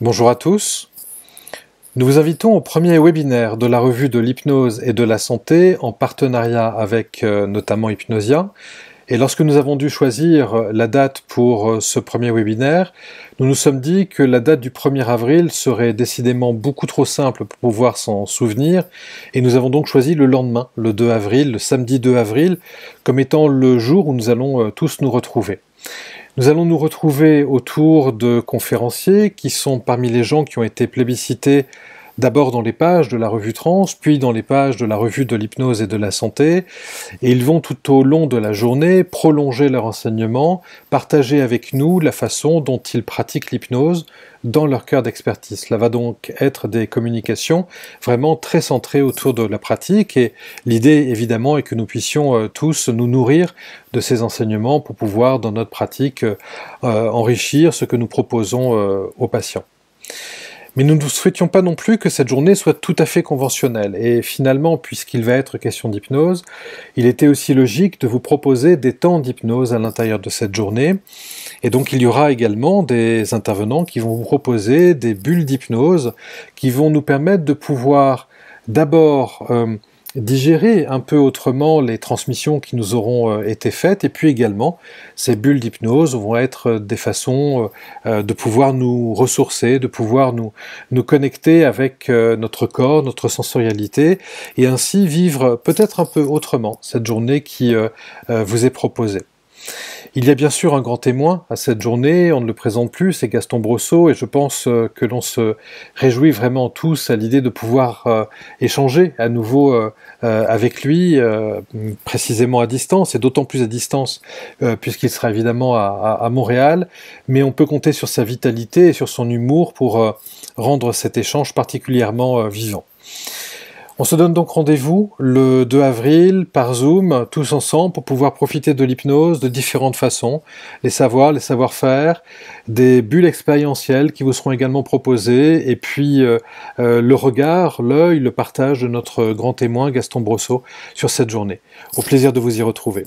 Bonjour à tous. Nous vous invitons au premier webinaire de la revue de l'hypnose et de la santé en partenariat avec notamment Hypnosia. Et lorsque nous avons dû choisir la date pour ce premier webinaire, nous nous sommes dit que la date du 1er avril serait décidément beaucoup trop simple pour pouvoir s'en souvenir, et nous avons donc choisi le lendemain, le 2 avril, le samedi 2 avril, comme étant le jour où nous allons tous nous retrouver. Nous allons nous retrouver autour de conférenciers qui sont parmi les gens qui ont été plébiscités d'abord dans les pages de la revue Trans, puis dans les pages de la revue de l'hypnose et de la santé, et ils vont tout au long de la journée prolonger leur enseignement, partager avec nous la façon dont ils pratiquent l'hypnose dans leur cœur d'expertise. Cela va donc être des communications vraiment très centrées autour de la pratique, et l'idée évidemment est que nous puissions tous nous nourrir de ces enseignements pour pouvoir dans notre pratique enrichir ce que nous proposons aux patients. Mais nous ne souhaitions pas non plus que cette journée soit tout à fait conventionnelle, et finalement, puisqu'il va être question d'hypnose, il était aussi logique de vous proposer des temps d'hypnose à l'intérieur de cette journée, et donc il y aura également des intervenants qui vont vous proposer des bulles d'hypnose qui vont nous permettre de pouvoir d'abord digérer un peu autrement les transmissions qui nous auront été faites, et puis également, ces bulles d'hypnose vont être des façons de pouvoir nous ressourcer, de pouvoir nous connecter avec notre corps, notre sensorialité, et ainsi vivre peut-être un peu autrement cette journée qui vous est proposée. Il y a bien sûr un grand témoin à cette journée, on ne le présente plus, c'est Gaston Brosseau, et je pense que l'on se réjouit vraiment tous à l'idée de pouvoir échanger à nouveau avec lui, précisément à distance, et d'autant plus à distance puisqu'il sera évidemment à Montréal, mais on peut compter sur sa vitalité et sur son humour pour rendre cet échange particulièrement vivant. On se donne donc rendez-vous le 2 avril par Zoom, tous ensemble, pour pouvoir profiter de l'hypnose de différentes façons, les savoirs, les savoir-faire, des bulles expérientielles qui vous seront également proposées, et puis le regard, l'œil, le partage de notre grand témoin Gaston Brosseau sur cette journée. Au plaisir de vous y retrouver.